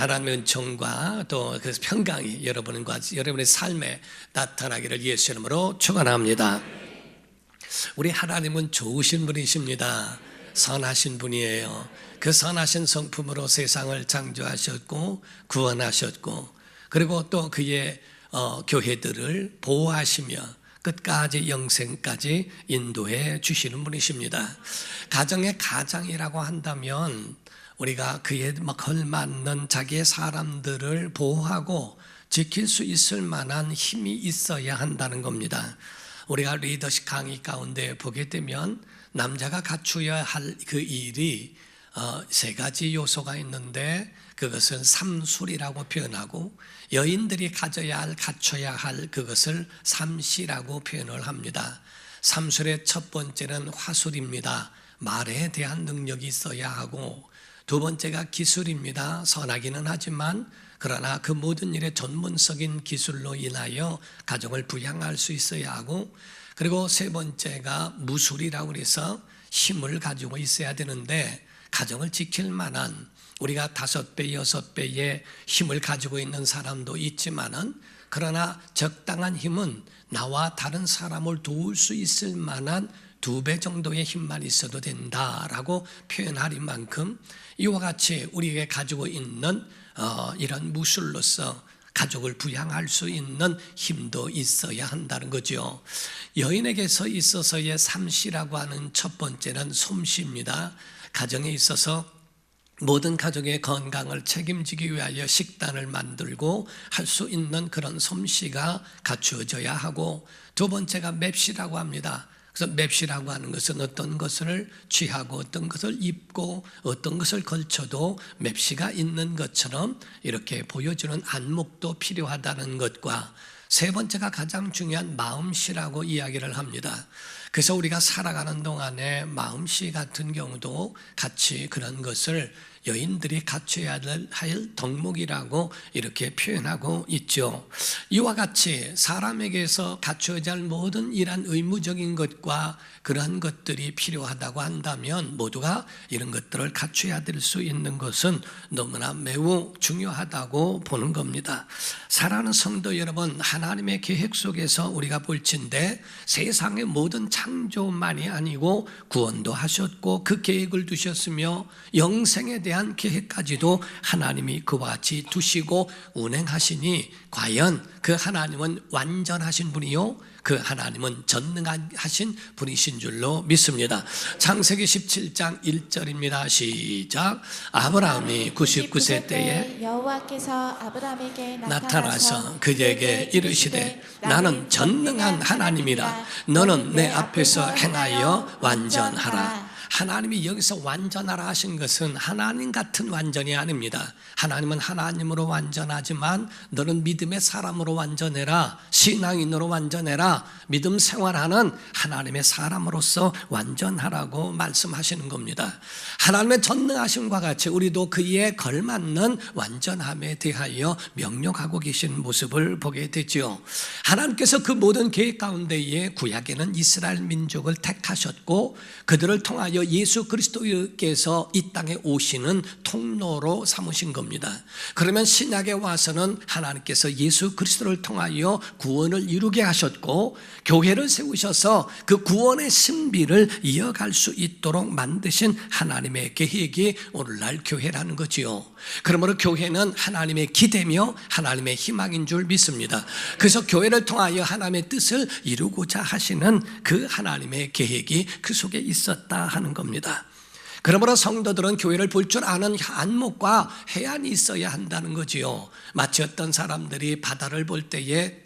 하나님의 은총과 또 그 평강이 여러분의 삶에 나타나기를 예수 이름으로 축원합니다. 우리 하나님은 좋으신 분이십니다. 선하신 분이에요. 그 선하신 성품으로 세상을 창조하셨고 구원하셨고, 그리고 또 그의 교회들을 보호하시며 끝까지 영생까지 인도해 주시는 분이십니다. 가정의 가장이라고 한다면 우리가 그에 걸맞는 자기의 사람들을 보호하고 지킬 수 있을 만한 힘이 있어야 한다는 겁니다. 우리가 리더십 강의 가운데 보게 되면 남자가 갖추어야 할 그 일이 세 가지 요소가 있는데, 그것은 삼술이라고 표현하고, 여인들이 갖춰야 할 그것을 삼시라고 표현을 합니다. 삼술의 첫 번째는 화술입니다. 말에 대한 능력이 있어야 하고, 두 번째가 기술입니다. 선하기는 하지만 그러나 그 모든 일에 전문적인 기술로 인하여 가정을 부양할 수 있어야 하고, 그리고 세 번째가 무술이라고 해서 힘을 가지고 있어야 되는데, 가정을 지킬 만한, 우리가 5배, 6배의 힘을 가지고 있는 사람도 있지만은, 그러나 적당한 힘은 나와 다른 사람을 도울 수 있을 만한 2배 정도의 힘만 있어도 된다라고 표현할 만큼, 이와 같이 우리에게 가지고 있는 이런 무술로서 가족을 부양할 수 있는 힘도 있어야 한다는 거죠. 여인에게서 있어서의 삼시라고 하는 첫 번째는 솜씨입니다. 가정에 있어서 모든 가족의 건강을 책임지기 위하여 식단을 만들고 할 수 있는 그런 솜씨가 갖추어져야 하고, 두 번째가 맵시라고 합니다. 그래서 맵시라고 하는 것은 어떤 것을 취하고 어떤 것을 입고 어떤 것을 걸쳐도 맵시가 있는 것처럼 이렇게 보여주는 안목도 필요하다는 것과, 세 번째가 가장 중요한 마음씨라고 이야기를 합니다. 그래서 우리가 살아가는 동안에 마음씨 같은 경우도 같이 그런 것을 여인들이 갖춰야 할 덕목이라고 이렇게 표현하고 있죠. 이와 같이 사람에게서 갖춰야 할 모든 이러한 의무적인 것과 그러한 것들이 필요하다고 한다면, 모두가 이런 것들을 갖춰야 될 수 있는 것은 너무나 매우 중요하다고 보는 겁니다. 사랑하는 성도 여러분, 하나님의 계획 속에서 우리가 볼진데 세상의 모든 창조만이 아니고 구원도 하셨고 그 계획을 두셨으며 영생에 대한 계획까지도 하나님이 그와 같이 두시고 운행하시니, 과연 그 하나님은 완전하신 분이요, 그 하나님은 전능하신 분이신 줄로 믿습니다. 창세기 17장 1절입니다. 시작. 아브라함이 99세 때에 여호와께서 아브라함에게 나타나서 그에게 이르시되 나는 전능한 하나님이라. 너는 내 앞에서 행하여 완전하라. 하나님이 여기서 완전하라 하신 것은 하나님 같은 완전이 아닙니다. 하나님은 하나님으로 완전하지만 너는 믿음의 사람으로 완전해라, 신앙인으로 완전해라, 믿음 생활하는 하나님의 사람으로서 완전하라고 말씀하시는 겁니다. 하나님의 전능하심과 같이 우리도 그에 걸맞는 완전함에 대하여 명령하고 계신 모습을 보게 되죠. 하나님께서 그 모든 계획 가운데에 구약에는 이스라엘 민족을 택하셨고 그들을 통하여 예수 그리스도께서 이 땅에 오시는 통로로 삼으신 겁니다. 그러면 신약에 와서는 하나님께서 예수 그리스도를 통하여 구원을 이루게 하셨고 교회를 세우셔서 그 구원의 신비를 이어갈 수 있도록 만드신 하나님의 계획이 오늘날 교회라는 거지요. 그러므로 교회는 하나님의 기대며 하나님의 희망인 줄 믿습니다. 그래서 교회를 통하여 하나님의 뜻을 이루고자 하시는 그 하나님의 계획이 그 속에 있었다 하는 겁니다. 그러므로 성도들은 교회를 볼 줄 아는 안목과 해안이 있어야 한다는 거지요. 마치 어떤 사람들이 바다를 볼 때에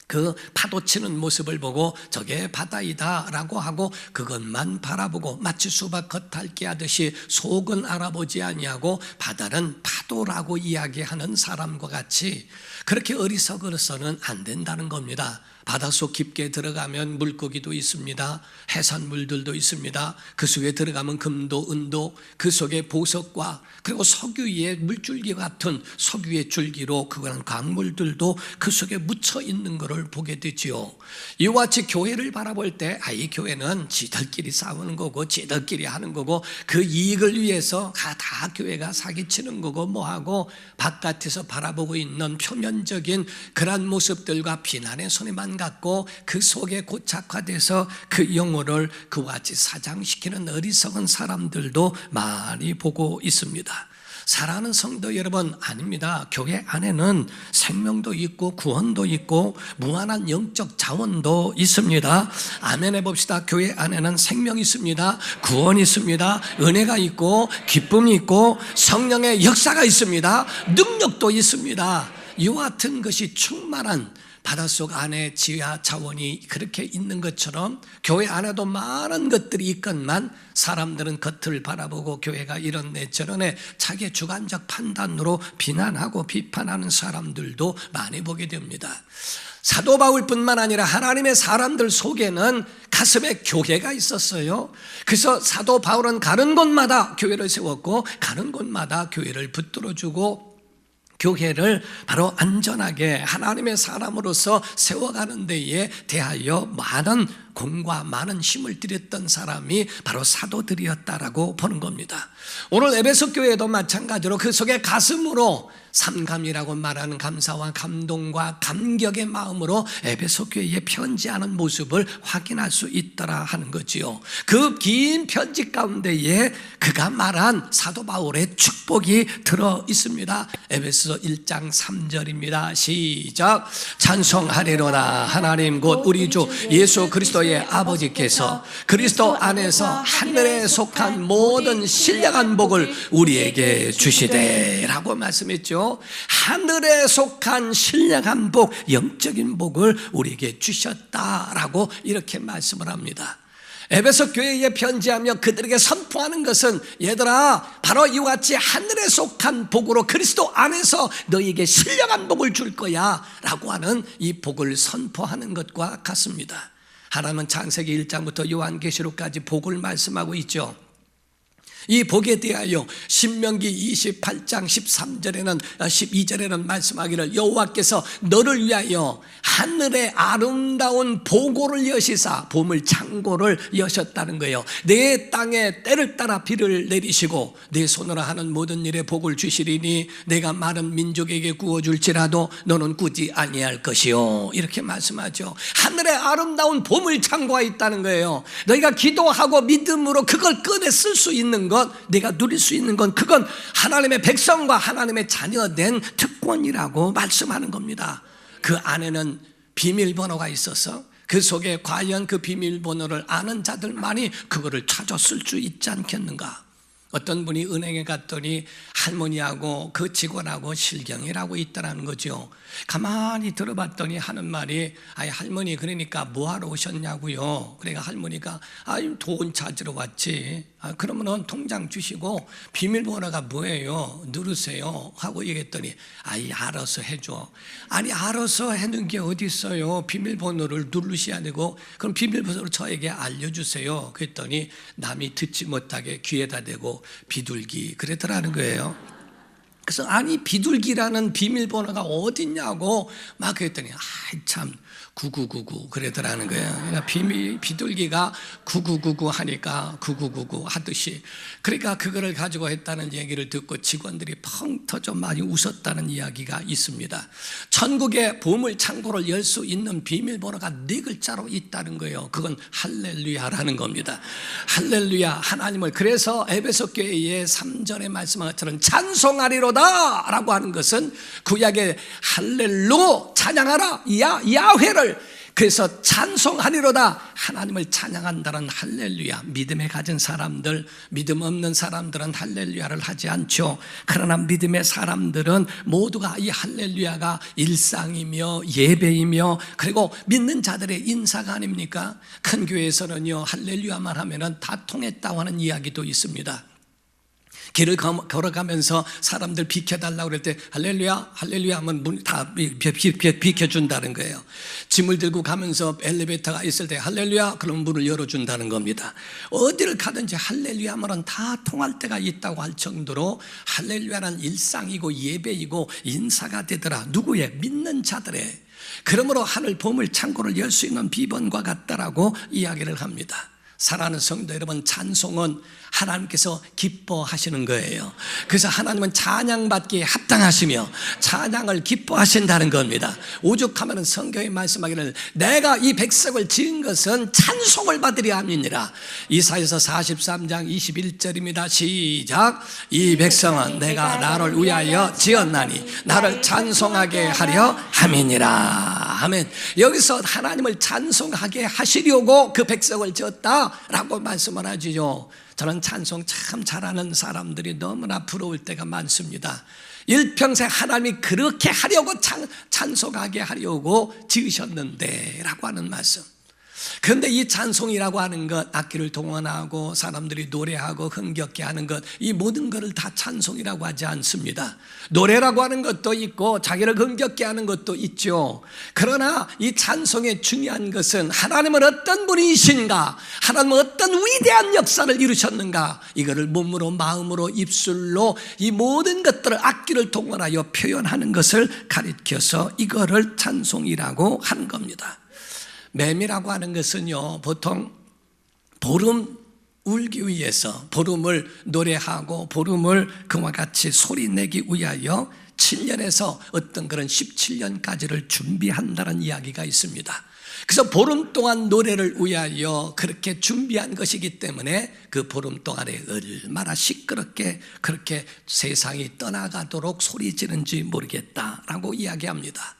그 파도 치는 모습을 보고 저게 바다이다 라고 하고 그것만 바라보고 마치 수박 겉핥기 하듯이 속은 알아보지 아니하고 바다는 파도라고 이야기하는 사람과 같이 그렇게 어리석어서는 안 된다는 겁니다. 바닷속 깊게 들어가면 물고기도 있습니다. 해산물들도 있습니다. 그 속에 들어가면 금도 은도, 그 속에 보석과 그리고 석유의 물줄기 같은 석유의 줄기로 그거는 광물들도 그 속에 묻혀 있는 것을 보게 되지요. 이와 같이 교회를 바라볼 때 이 교회는 지들끼리 싸우는 거고 지들끼리 하는 거고 그 이익을 위해서 다 교회가 사기치는 거고 뭐하고 바깥에서 바라보고 있는 표면적인 그런 모습들과 비난의 손에만 갖고 그 속에 고착화돼서 그 영혼을 그와 같이 사장시키는 어리석은 사람들도 많이 보고 있습니다. 사랑하는 성도 여러분, 아닙니다. 교회 안에는 생명도 있고 구원도 있고 무한한 영적 자원도 있습니다. 아멘 해봅시다. 교회 안에는 생명이 있습니다. 구원이 있습니다. 은혜가 있고 기쁨이 있고 성령의 역사가 있습니다. 능력도 있습니다. 이와 같은 것이 충만한 바닷속 안에 지하 자원이 그렇게 있는 것처럼 교회 안에도 많은 것들이 있건만 사람들은 겉을 바라보고 교회가 이런데 저런데 자기의 주관적 판단으로 비난하고 비판하는 사람들도 많이 보게 됩니다. 사도 바울뿐만 아니라 하나님의 사람들 속에는 가슴에 교회가 있었어요. 그래서 사도 바울은 가는 곳마다 교회를 세웠고 가는 곳마다 교회를 붙들어주고 교회를 바로 안전하게 하나님의 사람으로서 세워가는 데에 대하여 많은 공과 많은 힘을 들였던 사람이 바로 사도들이었다라고 보는 겁니다. 오늘 에베소 교회도 마찬가지로 그 속에 가슴으로 삼감이라고 말하는 감사와 감동과 감격의 마음으로 에베소 교회에 편지하는 모습을 확인할 수 있더라 하는 거지요. 그 긴 편지 가운데에 그가 말한 사도 바울의 축복이 들어 있습니다. 에베소 1장 3절입니다. 시작. 찬송하리로다. 하나님 곧 우리 주 예수 그리스도의 아버지께서 그리스도 안에서 하늘에 속한 모든 신령한 복을 우리에게 주시되 라고 말씀했죠. 하늘에 속한 신령한 복, 영적인 복을 우리에게 주셨다라고 이렇게 말씀을 합니다. 에베소 교회에 편지하며 그들에게 선포하는 것은 얘들아 바로 이와 같이 하늘에 속한 복으로 그리스도 안에서 너희에게 신령한 복을 줄 거야 라고 하는 이 복을 선포하는 것과 같습니다. 하나님은 창세기 1장부터 요한계시록까지 복을 말씀하고 있죠. 이 복에 대하여 신명기 28장 13절에는 12절에는 말씀하기를 여호와께서 너를 위하여 하늘의 아름다운 보고를 여시사 보물 창고를 여셨다는 거예요. 내 땅에 때를 따라 비를 내리시고 내 손으로 하는 모든 일에 복을 주시리니 내가 많은 민족에게 구워줄지라도 너는 꾸지 아니할 것이요 이렇게 말씀하죠. 하늘의 아름다운 보물 창고가 있다는 거예요. 너희가 기도하고 믿음으로 그걸 꺼내 쓸 수 있는 것, 내가 누릴 수 있는 건 그건 하나님의 백성과 하나님의 자녀된 특권이라고 말씀하는 겁니다. 그 안에는 비밀번호가 있어서 그 속에 과연 그 비밀번호를 아는 자들만이 그거를 찾아 쓸 수 있지 않겠는가. 어떤 분이 은행에 갔더니 할머니하고 그 직원하고 실경이라고 있더라는 거죠. 가만히 들어봤더니 하는 말이 할머니 그러니까 뭐하러 오셨냐고요. 그러니까 할머니가 돈 찾으러 왔지. 그러면은 통장 주시고 비밀번호가 뭐예요? 누르세요 하고 얘기했더니 알아서 해줘. 아니 알아서 해는 게 어디 있어요? 비밀번호를 누르셔야 되고 그럼 비밀번호를 저에게 알려주세요. 그랬더니 남이 듣지 못하게 귀에다 대고 비둘기 그랬더라는 거예요. 그래서 비둘기라는 비밀번호가 어딨냐고 막 그랬더니 참 9999 그러더라는 거예요. 그러니까 비둘기가 9999 하니까 9999 하듯이 그러니까 그거를 가지고 했다는 얘기를 듣고 직원들이 펑 터져 많이 웃었다는 이야기가 있습니다. 천국의 보물 창고를 열 수 있는 비밀번호가 4글자로 있다는 거예요. 그건 할렐루야라는 겁니다. 할렐루야 하나님을 그래서 에베소 교회의 3절에 말씀한 것처럼 찬송하리로다 라고 하는 것은 구약의 할렐루 찬양하라 야훼를 그래서 찬송하리로다 하나님을 찬양한다는 할렐루야. 믿음에 가진 사람들 믿음 없는 사람들은 할렐루야를 하지 않죠. 그러나 믿음의 사람들은 모두가 이 할렐루야가 일상이며 예배이며 그리고 믿는 자들의 인사가 아닙니까? 큰 교회에서는요 할렐루야만 하면은 다 통했다고 하는 이야기도 있습니다. 길을 걸어가면서 사람들 비켜달라고 그럴 때 할렐루야 할렐루야 하면 문 다 비켜준다는 거예요. 짐을 들고 가면서 엘리베이터가 있을 때 할렐루야 그러면 문을 열어준다는 겁니다. 어디를 가든지 할렐루야 하면 다 통할 때가 있다고 할 정도로 할렐루야는 일상이고 예배이고 인사가 되더라. 누구의? 믿는 자들의. 그러므로 하늘 보물 창고를 열 수 있는 비번과 같다라고 이야기를 합니다. 사랑하는 성도 여러분, 찬송은 하나님께서 기뻐하시는 거예요. 그래서 하나님은 찬양받기에 합당하시며 찬양을 기뻐하신다는 겁니다. 오죽하면 성경에 말씀하기를 내가 이 백성을 지은 것은 찬송을 받으려 함이니라. 이사야서 43장 21절입니다. 시작. 이 백성은 내가 나를 위하여 지었나니 나를 찬송하게 하려 함이니라. 아멘. 여기서 하나님을 찬송하게 하시려고 그 백성을 지었다라고 말씀을 하지요. 저는 찬송 참 잘하는 사람들이 너무나 부러울 때가 많습니다. 일평생 하나님이 그렇게 하려고 찬송하게 하려고 지으셨는데 라고 하는 말씀. 그런데 이 찬송이라고 하는 것, 악기를 동원하고 사람들이 노래하고 흥겹게 하는 것, 이 모든 것을 다 찬송이라고 하지 않습니다. 노래라고 하는 것도 있고 자기를 흥겹게 하는 것도 있죠. 그러나 이 찬송의 중요한 것은 하나님은 어떤 분이신가, 하나님은 어떤 위대한 역사를 이루셨는가, 이거를 몸으로 마음으로 입술로 이 모든 것들을 악기를 동원하여 표현하는 것을 가리켜서 이거를 찬송이라고 하는 겁니다. 맴이라고 하는 것은요, 보통 보름 울기 위해서 보름을 노래하고 보름을 그와 같이 소리내기 위하여 7년에서 어떤 그런 17년까지를 준비한다는 이야기가 있습니다. 그래서 보름 동안 노래를 위하여 그렇게 준비한 것이기 때문에 그 보름 동안에 얼마나 시끄럽게 그렇게 세상이 떠나가도록 소리 지르는지 모르겠다라고 이야기합니다.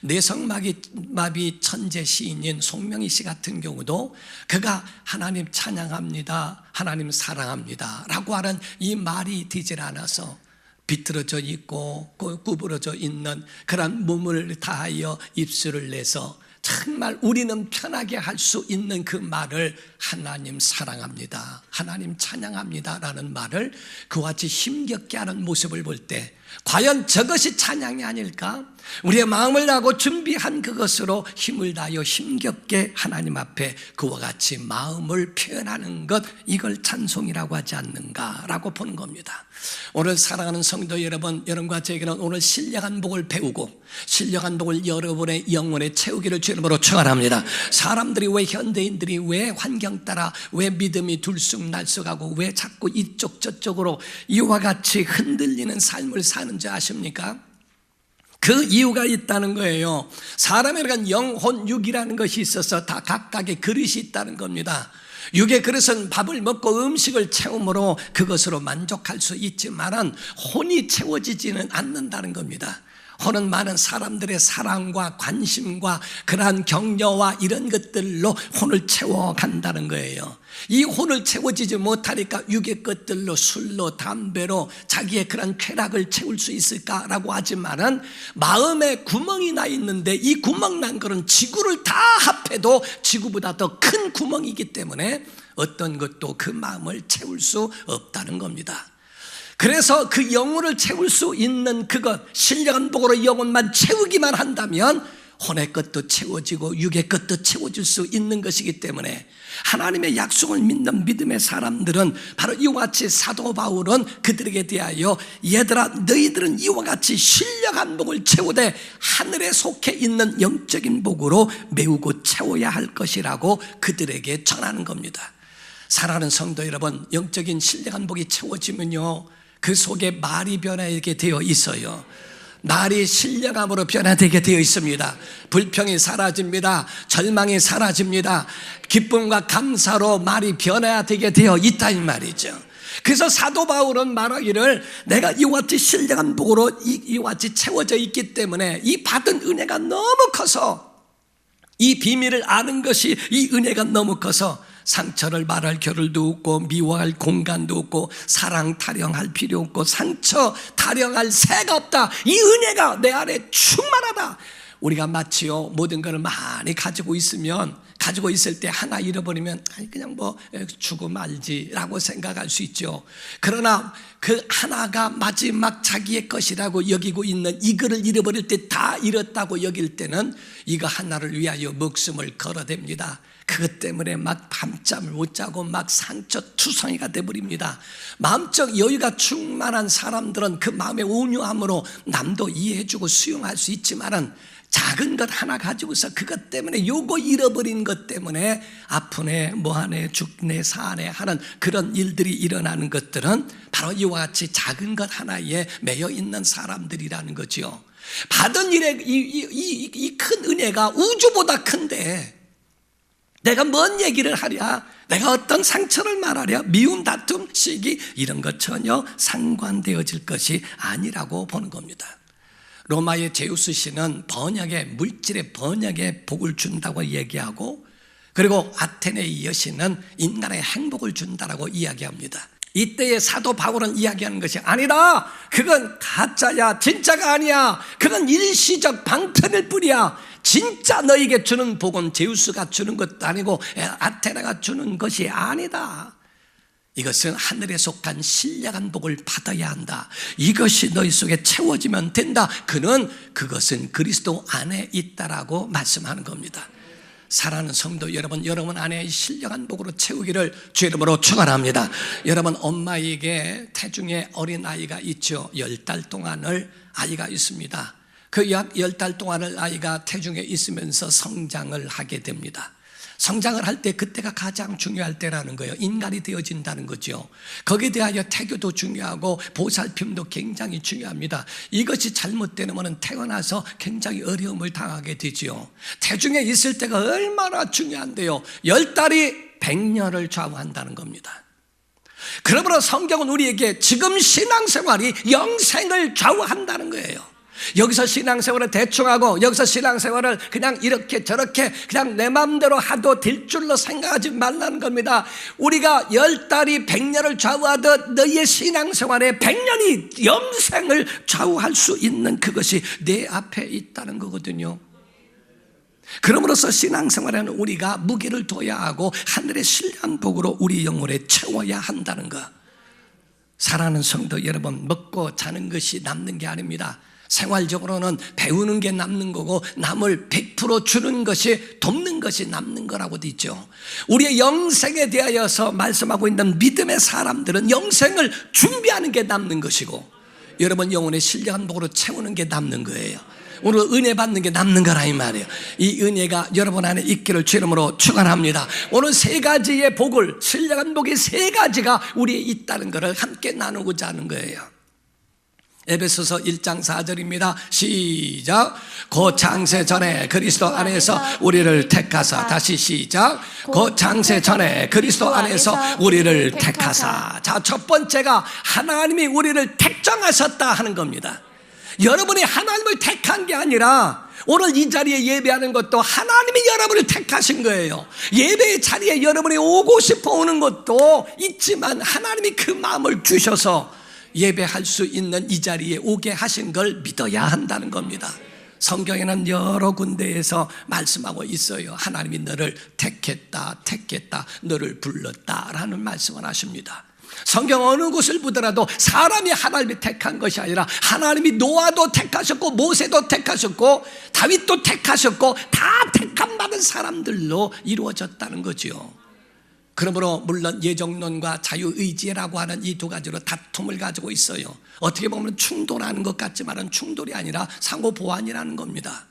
뇌성마비 천재 시인인 송명희 씨 같은 경우도 그가 하나님 찬양합니다, 하나님 사랑합니다 라고 하는 이 말이 되질 않아서 비틀어져 있고 구부러져 있는 그런 몸을 다하여 입술을 내서 정말 우리는 편하게 할 수 있는 그 말을 하나님 사랑합니다, 하나님 찬양합니다 라는 말을 그와 같이 힘겹게 하는 모습을 볼 때 과연 저것이 찬양이 아닐까? 우리의 마음을 다하고 준비한 그것으로 힘을 다하여 힘겹게 하나님 앞에 그와 같이 마음을 표현하는 것, 이걸 찬송이라고 하지 않는가라고 보는 겁니다. 오늘 사랑하는 성도 여러분, 여러분과 저에게는 오늘 신령한 복을 배우고 신령한 복을 여러분의 영혼에 채우기를 주님으로 축원합니다. 사람들이 왜, 현대인들이 왜 환경 따라 왜 믿음이 들쑥날쑥하고 왜 자꾸 이쪽 저쪽으로 이와 같이 흔들리는 삶을 사는지 아십니까? 그 이유가 있다는 거예요. 사람에게는 영혼, 육이라는 것이 있어서 다 각각의 그릇이 있다는 겁니다. 육의 그릇은 밥을 먹고 음식을 채움으로 그것으로 만족할 수 있지만은 혼이 채워지지는 않는다는 겁니다. 혼은 많은 사람들의 사랑과 관심과 그러한 격려와 이런 것들로 혼을 채워간다는 거예요. 이 혼을 채워지지 못하니까 육의 것들로 술로 담배로 자기의 그런 쾌락을 채울 수 있을까라고 하지만은 마음에 구멍이 나 있는데 이 구멍 난 거는 지구를 다 합해도 지구보다 더 큰 구멍이기 때문에 어떤 것도 그 마음을 채울 수 없다는 겁니다. 그래서 그 영혼을 채울 수 있는 그것, 신령한 복으로 영혼만 채우기만 한다면 혼의 것도 채워지고 육의 것도 채워질 수 있는 것이기 때문에 하나님의 약속을 믿는 믿음의 사람들은 바로 이와 같이 사도 바울은 그들에게 대하여 얘들아 너희들은 이와 같이 신령한 복을 채우되 하늘에 속해 있는 영적인 복으로 메우고 채워야 할 것이라고 그들에게 전하는 겁니다. 사랑하는 성도 여러분, 영적인 신령한 복이 채워지면요 그 속에 말이 변화하게 되어 있어요. 말이 신령함으로 변화되게 되어 있습니다. 불평이 사라집니다. 절망이 사라집니다. 기쁨과 감사로 말이 변화되게 되어 있다 이 말이죠. 그래서 사도 바울은 말하기를 내가 이와 같이 신령한 복으로 이와 같이 채워져 있기 때문에 이 받은 은혜가 너무 커서 이 비밀을 아는 것이 이 은혜가 너무 커서 상처를 말할 겨를도 없고 미워할 공간도 없고 사랑 타령할 필요 없고 상처 타령할 새가 없다. 이 은혜가 내 안에 충만하다. 우리가 마치요 모든 것을 많이 가지고 있으면 가지고 있을 때 하나 잃어버리면 그냥 뭐 주고 말지라고 생각할 수 있죠. 그러나 그 하나가 마지막 자기의 것이라고 여기고 있는 이거를 잃어버릴 때 다 잃었다고 여길 때는 이거 하나를 위하여 목숨을 걸어댑니다. 그것 때문에 막 밤잠을 못 자고 막 상처투성이가 돼버립니다. 마음적 여유가 충만한 사람들은 그 마음의 온유함으로 남도 이해해주고 수용할 수 있지만은 작은 것 하나 가지고서 그것 때문에 요거 잃어버린 것 때문에 아프네 뭐하네 죽네 사네 하는 그런 일들이 일어나는 것들은 바로 이와 같이 작은 것 하나에 매여 있는 사람들이라는 거죠. 받은 일에 이 큰 은혜가 우주보다 큰데 내가 뭔 얘기를 하랴, 내가 어떤 상처를 말하랴, 미움, 다툼, 시기 이런 것 전혀 상관되어질 것이 아니라고 보는 겁니다. 로마의 제우스 신은 번역의 물질의 번역에 복을 준다고 얘기하고, 그리고 아테네의 여신은 인간의 행복을 준다라고 이야기합니다. 이때의 사도 바울은 이야기하는 것이 아니다, 그건 가짜야, 진짜가 아니야, 그건 일시적 방편일 뿐이야. 진짜 너에게 주는 복은 제우스가 주는 것도 아니고 아테네가 주는 것이 아니다. 이것은 하늘에 속한 신령한 복을 받아야 한다. 이것이 너희 속에 채워지면 된다. 그것은 그리스도 안에 있다라고 말씀하는 겁니다. 사랑하는 성도 여러분, 여러분 안에 신령한 복으로 채우기를 주 이름으로 축원합니다. 여러분, 엄마에게 태중에 어린아이가 있죠. 10달 동안을 아이가 있습니다. 그 약 10달 동안을 아이가 태중에 있으면서 성장을 하게 됩니다. 성장을 할 때 그때가 가장 중요할 때라는 거예요. 인간이 되어진다는 거죠. 거기에 대하여 태교도 중요하고 보살핌도 굉장히 중요합니다. 이것이 잘못되면 태어나서 굉장히 어려움을 당하게 되죠. 태중에 있을 때가 얼마나 중요한데요. 10달이 100년을 좌우한다는 겁니다. 그러므로 성경은 우리에게 지금 신앙생활이 영생을 좌우한다는 거예요. 여기서 신앙생활을 대충하고 여기서 신앙생활을 그냥 이렇게 저렇게 그냥 내 마음대로 하도 될 줄로 생각하지 말라는 겁니다. 우리가 10달이 100년을 좌우하듯 너희의 신앙생활에 100년이 영생을 좌우할 수 있는 그것이 내 앞에 있다는 거거든요. 그러므로서 신앙생활에는 우리가 무게를 둬야 하고 하늘의 신령한 복으로 우리 영혼에 채워야 한다는 것. 사랑하는 성도 여러분, 먹고 자는 것이 남는 게 아닙니다. 생활적으로는 배우는 게 남는 거고 남을 100% 주는 것이, 돕는 것이 남는 거라고 돼 있죠. 우리의 영생에 대하여서 말씀하고 있는 믿음의 사람들은 영생을 준비하는 게 남는 것이고, 여러분 영혼의 신령한 복으로 채우는 게 남는 거예요. 오늘 은혜 받는 게 남는 거라 이 말이에요. 이 은혜가 여러분 안에 있기를 주 이름으로 축원합니다. 오늘 3가지의 복을, 신령한 복이 3가지가 우리에 있다는 것을 함께 나누고자 하는 거예요. 에베소서 1장 4절입니다. 시작. 곧 창세 전에 그리스도 안에서 우리를 택하사. 다시 시작. 곧 창세 전에 그리스도 안에서 우리를 택하사. 자, 첫 번째가 하나님이 우리를 택정하셨다 하는 겁니다. 여러분이 하나님을 택한 게 아니라 오늘 이 자리에 예배하는 것도 하나님이 여러분을 택하신 거예요. 예배의 자리에 여러분이 오고 싶어 오는 것도 있지만 하나님이 그 마음을 주셔서 예배할 수 있는 이 자리에 오게 하신 걸 믿어야 한다는 겁니다. 성경에는 여러 군데에서 말씀하고 있어요. 하나님이 너를 택했다, 너를 불렀다라는 말씀을 하십니다. 성경 어느 곳을 보더라도 사람이 하나님이 택한 것이 아니라 하나님이 노아도 택하셨고 모세도 택하셨고 다윗도 택하셨고 다 택함받은 사람들로 이루어졌다는 거죠. 그러므로 물론 예정론과 자유의지라고 하는 이 2가지로 다툼을 가지고 있어요. 어떻게 보면 충돌하는 것 같지만 충돌이 아니라 상호 보완이라는 겁니다.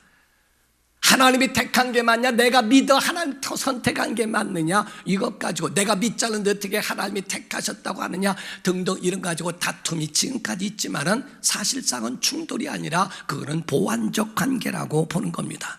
하나님이 택한 게 맞냐, 내가 믿어 하나님 선택한 게 맞느냐, 이것 가지고 내가 믿지 않는데 어떻게 하나님이 택하셨다고 하느냐 등등 이런 가지고 다툼이 지금까지 있지만은 사실상은 충돌이 아니라 그거는 보완적 관계라고 보는 겁니다.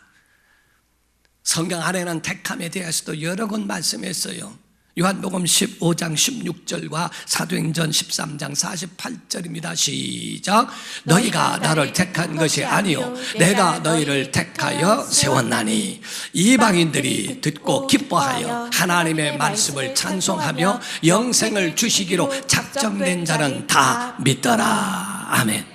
성경 안에는 택함에 대해서도 여러 번 말씀했어요. 요한복음 15장 16절과 사도행전 13장 48절입니다. 시작. 너희가 나를 택한 것이 아니요 내가 너희를 택하여 세웠나니 이방인들이 듣고 기뻐하여 하나님의 말씀을 찬송하며 영생을 주시기로 작정된 자는 다 믿더라. 아멘.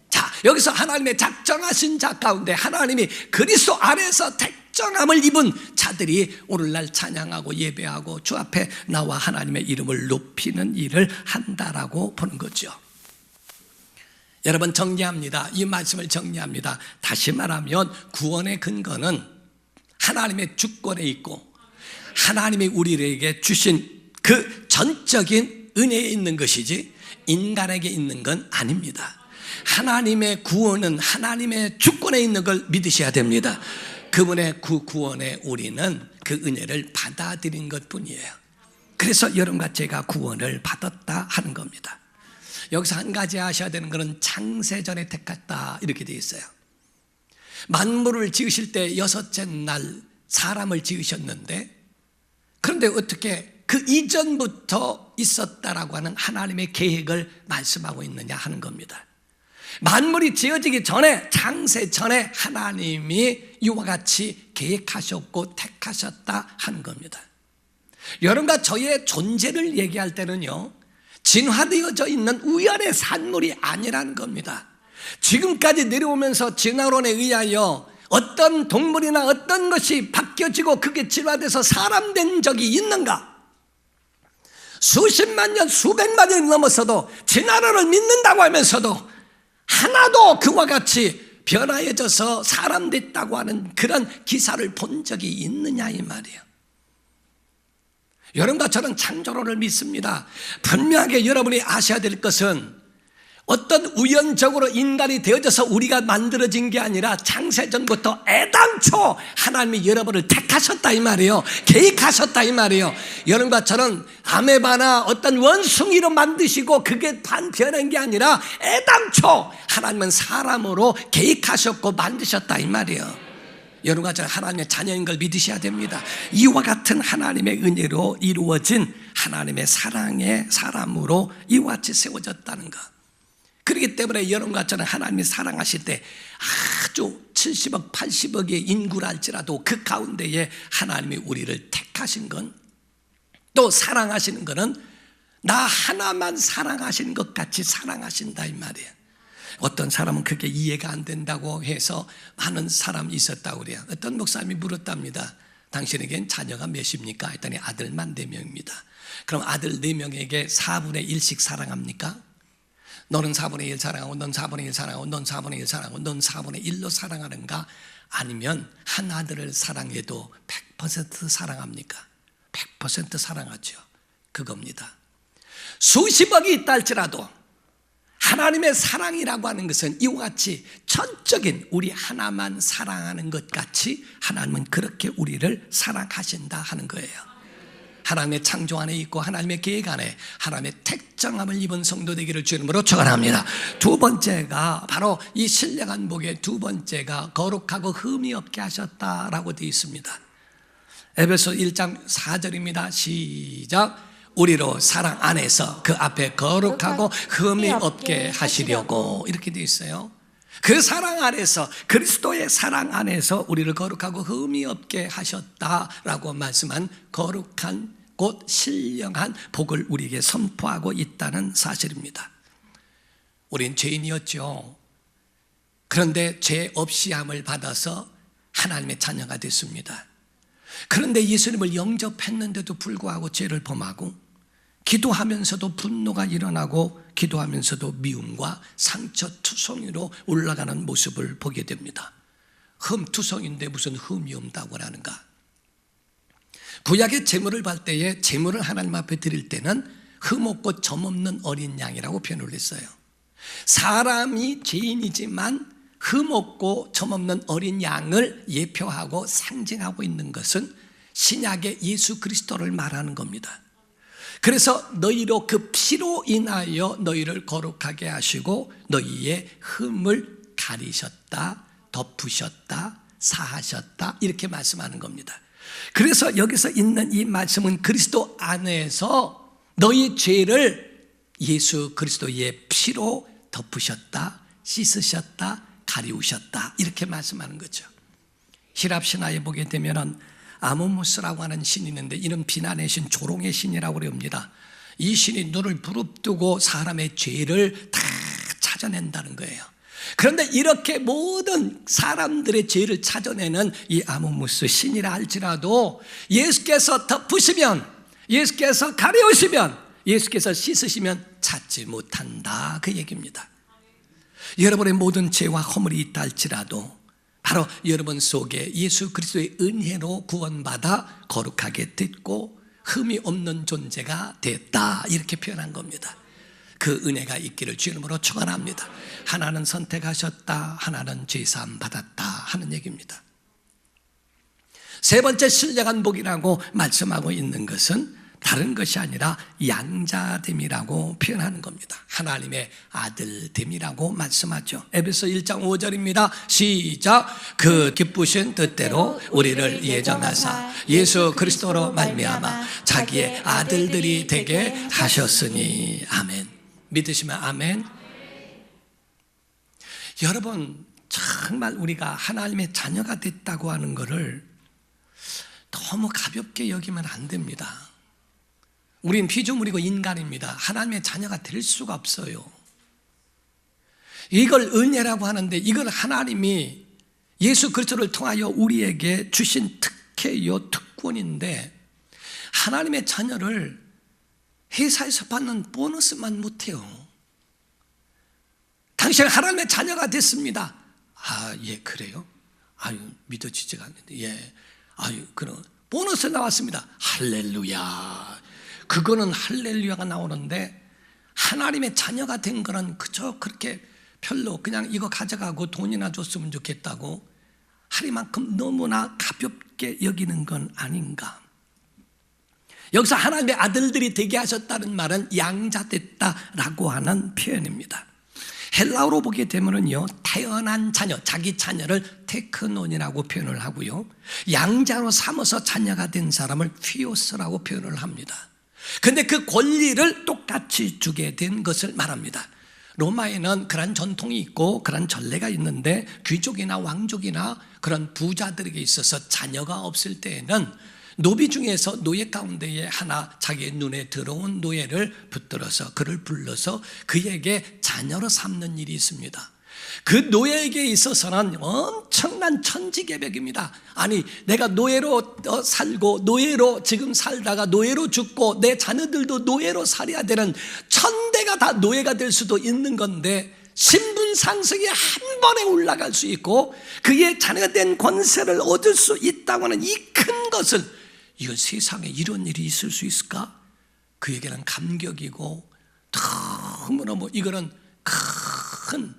자, 여기서 하나님의 작정하신 자 가운데 하나님이 그리스도 안에서 택정함을 입은 자들이 오늘날 찬양하고 예배하고 주 앞에 나와 하나님의 이름을 높이는 일을 한다라고 보는 거죠. 여러분, 정리합니다. 이 말씀을 정리합니다. 다시 말하면 구원의 근거는 하나님의 주권에 있고 하나님이 우리에게 주신 그 전적인 은혜에 있는 것이지 인간에게 있는 건 아닙니다. 하나님의 구원은 하나님의 주권에 있는 걸 믿으셔야 됩니다. 그분의 그 구원에 우리는 그 은혜를 받아들인 것뿐이에요. 그래서 여러분과 제가 구원을 받았다 하는 겁니다. 여기서 한 가지 아셔야 되는 것은 창세전에 택했다 이렇게 되어 있어요. 만물을 지으실 때 여섯째 날 사람을 지으셨는데, 그런데 어떻게 그 이전부터 있었다라고 하는 하나님의 계획을 말씀하고 있느냐 하는 겁니다. 만물이 지어지기 전에, 창세 전에 하나님이 이와 같이 계획하셨고 택하셨다 하는 겁니다. 여러분과 저의 존재를 얘기할 때는요, 진화되어져 있는 우연의 산물이 아니라는 겁니다. 지금까지 내려오면서 진화론에 의하여 어떤 동물이나 어떤 것이 바뀌어지고 그게 진화돼서 사람 된 적이 있는가? 수십만 년, 수백만 년이 넘어서도 진화론을 믿는다고 하면서도 하나도 그와 같이 변화해져서 사람 됐다고 하는 그런 기사를 본 적이 있느냐 이 말이에요. 여러분과 저는 창조론을 믿습니다. 분명하게 여러분이 아셔야 될 것은 어떤 우연적으로 인간이 되어져서 우리가 만들어진 게 아니라 창세전부터 애당초 하나님이 여러분을 택하셨다 이 말이에요. 계획하셨다 이 말이에요. 여러분과 저는 아메바나 어떤 원숭이로 만드시고 그게 변한 게 아니라 애당초 하나님은 사람으로 계획하셨고 만드셨다 이 말이에요. 여러분과 저는 하나님의 자녀인 걸 믿으셔야 됩니다. 이와 같은 하나님의 은혜로 이루어진 하나님의 사랑의 사람으로 이와 같이 세워졌다는 것. 그렇기 때문에 여러분과 저는 하나님이 사랑하실 때 아주 70억 80억의 인구라 할지라도 그 가운데에 하나님이 우리를 택하신 건, 또 사랑하시는 것은 나 하나만 사랑하시는 것 같이 사랑하신다 이 말이에요. 어떤 사람은 그게 이해가 안 된다고 해서 하는 사람이 있었다고 그래요. 어떤 목사님이 물었답니다. 당신에겐 자녀가 몇입니까? 했더니 아들만 4명입니다. 그럼 아들 4명에게 4분의 1씩 사랑합니까? 너는 4분의 1 사랑하고 넌 4분의 1 사랑하고 넌 4분의 1 사랑하고 넌 4분의 1로 사랑하는가? 아니면 한 아들을 사랑해도 100% 사랑합니까? 100% 사랑하죠. 그겁니다. 수십억이 있다 할지라도 하나님의 사랑이라고 하는 것은 이와 같이 전적인 우리 하나만 사랑하는 것 같이 하나님은 그렇게 우리를 사랑하신다 하는 거예요. 하나님의 창조 안에 있고 하나님의 계획 안에 하나님의 택정함을 입은 성도 되기를 주의 이름으로 축원합니다. 두 번째가 바로 이 신령한 복의 두 번째가 거룩하고 흠이 없게 하셨다라고 되어 있습니다. 에베소 1장 4절입니다. 시작. 우리로 사랑 안에서 그 앞에 거룩하고 흠이 없게 하시려고, 이렇게 되어 있어요. 그 사랑 안에서, 그리스도의 사랑 안에서 우리를 거룩하고 흠이 없게 하셨다라고 말씀한 거룩한 곧 신령한 복을 우리에게 선포하고 있다는 사실입니다. 우린 죄인이었죠. 그런데 죄 없이 함을 받아서 하나님의 자녀가 됐습니다. 그런데 예수님을 영접했는데도 불구하고 죄를 범하고 기도하면서도 분노가 일어나고 기도하면서도 미움과 상처 투성이로 올라가는 모습을 보게 됩니다. 흠투성인데 무슨 흠이 없다고 하는가? 구약의 제물을 받을 때에 제물을 하나님 앞에 드릴 때는 흠 없고 점 없는 어린 양이라고 표현을 했어요. 사람이 죄인이지만 흠 없고 점 없는 어린 양을 예표하고 상징하고 있는 것은 신약의 예수 그리스도를 말하는 겁니다. 그래서 너희로 그 피로 인하여 너희를 거룩하게 하시고 너희의 흠을 가리셨다, 덮으셨다, 사하셨다, 이렇게 말씀하는 겁니다. 그래서 여기서 있는 이 말씀은 그리스도 안에서 너희 죄를 예수 그리스도의 피로 덮으셨다, 씻으셨다, 가리우셨다, 이렇게 말씀하는 거죠. 히랍 신화에 보게 되면은 아모무스라고 하는 신이 있는데 이는 비난의 신, 조롱의 신이라고 그럽니다. 이 신이 눈을 부릅뜨고 사람의 죄를 다 찾아낸다는 거예요. 그런데 이렇게 모든 사람들의 죄를 찾아내는 이 아모무스 신이라 할지라도 예수께서 덮으시면, 예수께서 가려우시면, 예수께서 씻으시면 찾지 못한다, 그 얘기입니다. 여러분의 모든 죄와 허물이 있다 할지라도 바로 여러분 속에 예수 그리스도의 은혜로 구원받아 거룩하게 됐고 흠이 없는 존재가 됐다, 이렇게 표현한 겁니다. 그 은혜가 있기를 주 이름으로 축원합니다. 하나는 선택하셨다, 하나는 죄사함 받았다 하는 얘기입니다. 세 번째 신령한 복이라고 말씀하고 있는 것은 다른 것이 아니라 양자됨이라고 표현하는 겁니다. 하나님의 아들됨이라고 말씀하죠. 에베소 1장 5절입니다. 시작. 그 기쁘신 뜻대로 우리를 예정하사 예수 그리스도로 말미암아 자기의 아들들이 되게 하셨으니. 아멘. 믿으시면 아멘. 여러분, 정말 우리가 하나님의 자녀가 됐다고 하는 것을 너무 가볍게 여기면 안 됩니다. 우린 피조물이고 인간입니다. 하나님의 자녀가 될 수가 없어요. 이걸 은혜라고 하는데, 이걸 하나님이 예수 그리스도를 통하여 우리에게 주신 특혜요, 특권인데, 하나님의 자녀를 회사에서 받는 보너스만 못해요. 당신 하나님의 자녀가 됐습니다. 아, 예, 그래요? 아유, 믿어지지가 않는데, 예. 아유, 그럼 보너스 나왔습니다. 할렐루야. 그거는 할렐루야가 나오는데, 하나님의 자녀가 된 거는 그저 그렇게 별로 그냥 이거 가져가고 돈이나 줬으면 좋겠다고 하리만큼 너무나 가볍게 여기는 건 아닌가. 여기서 하나님의 아들들이 되게 하셨다는 말은 양자됐다라고 하는 표현입니다. 헬라어로 보게 되면은요, 태어난 자녀, 자기 자녀를 테크논이라고 표현을 하고요, 양자로 삼아서 자녀가 된 사람을 피오스라고 표현을 합니다. 근데 그 권리를 똑같이 주게 된 것을 말합니다. 로마에는 그런 전통이 있고 그런 전례가 있는데, 귀족이나 왕족이나 그런 부자들에게 있어서 자녀가 없을 때에는 노비 중에서 노예 가운데에 하나 자기의 눈에 들어온 노예를 붙들어서 그를 불러서 그에게 자녀로 삼는 일이 있습니다. 그 노예에게 있어서는 엄청난 천지개벽입니다. 아니, 내가 노예로 살고 노예로 지금 살다가 노예로 죽고 내 자녀들도 노예로 살아야 되는, 천대가 다 노예가 될 수도 있는 건데 신분 상승이 한 번에 올라갈 수 있고 그의 자녀가 된 권세를 얻을 수 있다고 하는 이 큰 것을, 이건 세상에 이런 일이 있을 수 있을까? 그에게는 감격이고 너무너무 이거는 큰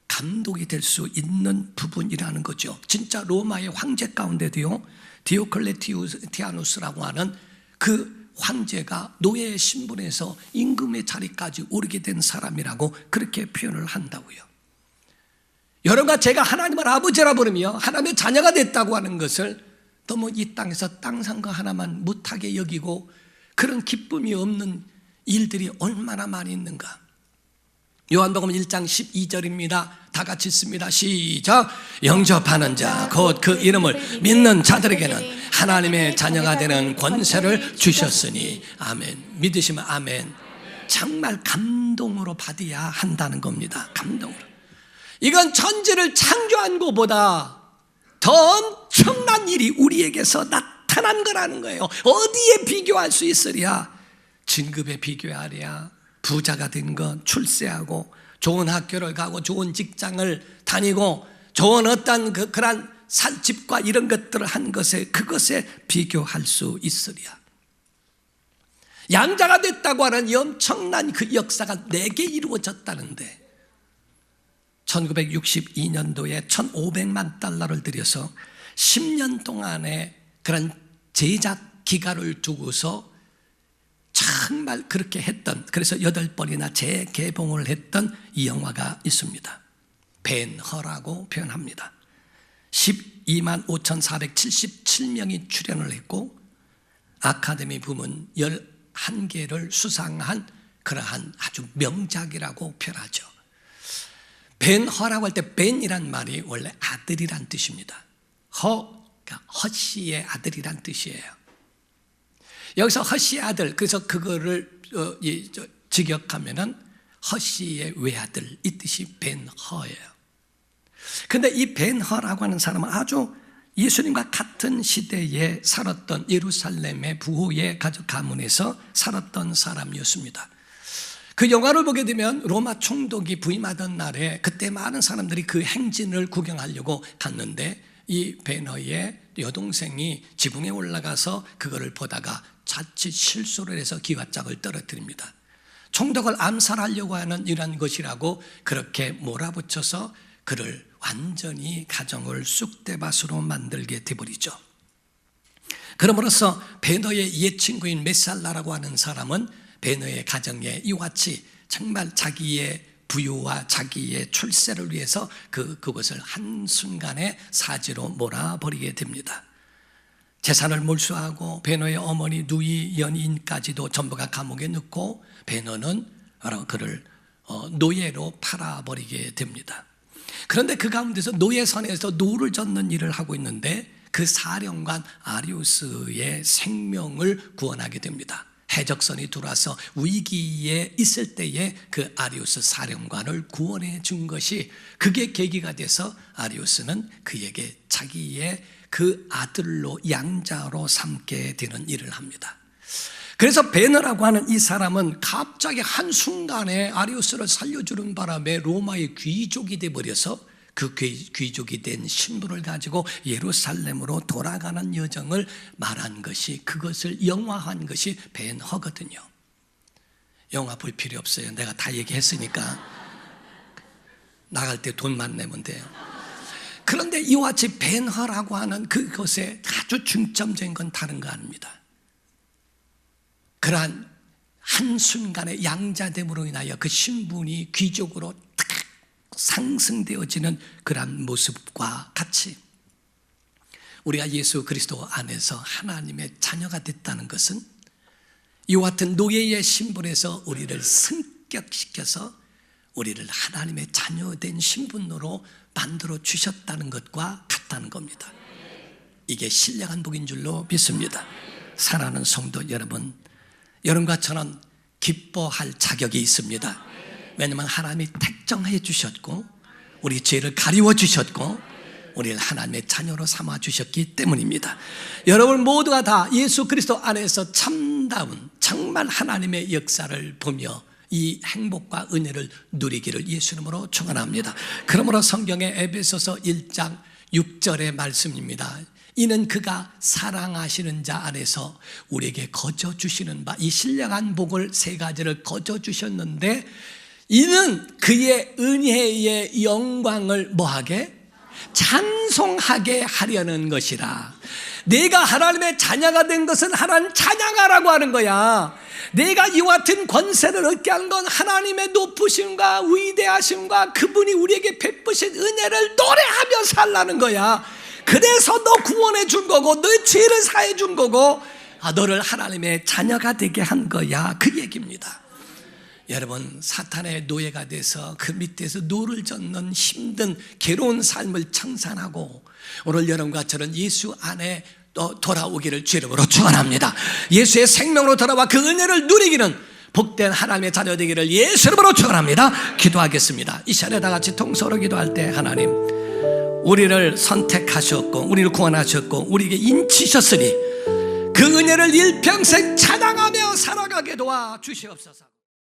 감독이 될 수 있는 부분이라는 거죠. 진짜 로마의 황제 가운데도요, 디오클레티아누스라고 하는 그 황제가 노예의 신분에서 임금의 자리까지 오르게 된 사람이라고 그렇게 표현을 한다고요. 여러분과 제가 하나님을 아버지라 부르며 하나님의 자녀가 됐다고 하는 것을 너무 이 땅에서 땅 산 거 하나만 못하게 여기고 그런 기쁨이 없는 일들이 얼마나 많이 있는가. 요한복음 1장 12절입니다. 다 같이 읽습니다. 시작. 영접하는 자 곧 그 이름을 믿는 자들에게는 하나님의 자녀가 되는 권세를 주셨으니. 아멘. 믿으시면 아멘. 정말 감동으로 받아야 한다는 겁니다. 감동으로. 이건 천지를 창조한 것보다 더 엄청난 일이 우리에게서 나타난 거라는 거예요. 어디에 비교할 수 있으랴? 진급에 비교하랴? 부자가 된 것, 출세하고 좋은 학교를 가고 좋은 직장을 다니고 좋은 어떤 그런 집과 이런 것들을 한 것에, 그것에 비교할 수 있으랴? 양자가 됐다고 하는 이 엄청난 그 역사가 내게 이루어졌다는데, 1962년도에 1,500만 달러를 들여서 10년 동안의 그런 제작 기간을 두고서 정말 그렇게 했던, 그래서 8번이나 재개봉을 했던 이 영화가 있습니다. 벤허라고 표현합니다. 12만 5,477명이 출연을 했고 아카데미 부문 11개를 수상한 그러한 아주 명작이라고 표현하죠. 벤허라고 할 때 벤이란 말이 원래 아들이란 뜻입니다. 그러니까 허씨의 아들이란 뜻이에요. 여기서 허씨의 아들, 그래서 그거를 직역하면은 허씨의 외아들, 이 뜻이 벤허예요. 근데 이 벤허라고 하는 사람은 아주 예수님과 같은 시대에 살았던 예루살렘의 부호의 가문에서 살았던 사람이었습니다. 그 영화를 보게 되면 로마 총독이 부임하던 날에 그때 많은 사람들이 그 행진을 구경하려고 갔는데 이 벤허의 여동생이 지붕에 올라가서 그거를 보다가 자칫 실수를 해서 기와짝을 떨어뜨립니다. 총독을 암살하려고 하는 이런 것이라고 그렇게 몰아붙여서 그를 완전히 가정을 쑥대밭으로 만들게 되버리죠. 그럼으로써 벤허의 옛 친구인 메살라라고 하는 사람은 벤허의 가정에 이와 같이 정말 자기의 부유와 자기의 출세를 위해서 그것을 한순간에 사지로 몰아버리게 됩니다. 재산을 몰수하고 벤허의 어머니 누이 연인까지도 전부가 감옥에 넣고 벤허는 그를 노예로 팔아버리게 됩니다. 그런데 그 가운데서 노예선에서 노를 젓는 일을 하고 있는데 그 사령관 아리우스의 생명을 구원하게 됩니다. 해적선이 들어와서 위기에 있을 때에 그 아리우스 사령관을 구원해 준 것이 그게 계기가 돼서 아리우스는 그에게 자기의 그 아들로 양자로 삼게 되는 일을 합니다. 그래서 벤허라고 하는 이 사람은 갑자기 한순간에 아리우스를 살려주는 바람에 로마의 귀족이 되어버려서 그 귀족이 된 신분을 가지고 예루살렘으로 돌아가는 여정을 말한 것이, 그것을 영화한 것이 벤허거든요. 영화 볼 필요 없어요. 내가 다 얘기했으니까 나갈 때 돈만 내면 돼요. 그런데 이와 같이 벤허라고 하는 그것에 아주 중점적인 건 다른 거 아닙니다. 그러한 한순간의 양자됨으로 인하여 그 신분이 귀족으로 탁 상승되어지는 그러한 모습과 같이 우리가 예수 그리스도 안에서 하나님의 자녀가 됐다는 것은 이와 같은 노예의 신분에서 우리를 승격시켜서 우리를 하나님의 자녀된 신분으로 만들어 주셨다는 것과 같다는 겁니다. 이게 신령한 복인 줄로 믿습니다. 사랑하는 성도 여러분, 여러분과 저는 기뻐할 자격이 있습니다. 왜냐하면 하나님이 택정해 주셨고 우리 죄를 가리워 주셨고 우리를 하나님의 자녀로 삼아 주셨기 때문입니다. 여러분 모두가 다 예수 그리스도 안에서 참다운 정말 하나님의 역사를 보며 이 행복과 은혜를 누리기를 예수 이름으로 축원합니다. 그러므로 성경의 에베소서 1장 6절의 말씀입니다. 이는 그가 사랑하시는 자 안에서 우리에게 거저 주시는 바, 이 신령한 복을 세 가지를 거저 주셨는데 이는 그의 은혜의 영광을 뭐하게? 찬송하게 하려는 것이라. 내가 하나님의 자녀가 된 것은 하나님 찬양하라고 하는 거야. 내가 이와 같은 권세를 얻게 한 건 하나님의 높으심과 위대하심과 그분이 우리에게 베푸신 은혜를 노래하며 살라는 거야. 그래서 너 구원해 준 거고 너의 죄를 사해 준 거고 너를 하나님의 자녀가 되게 한 거야. 그 얘기입니다. 여러분 사탄의 노예가 돼서 그 밑에서 노를 젓는 힘든 괴로운 삶을 청산하고 오늘 여러분과 저는 예수 안에 또 돌아오기를 주 이름으로 축원합니다. 예수의 생명으로 돌아와 그 은혜를 누리기는 복된 하나님의 자녀 되기를 예수 이름으로 축원합니다. 기도하겠습니다. 이 시간에 다 같이 통성으로 기도할 때 하나님 우리를 선택하셨고 우리를 구원하셨고 우리에게 인치셨으니 그 은혜를 일평생 찬양하며 살아가게 도와 주시옵소서.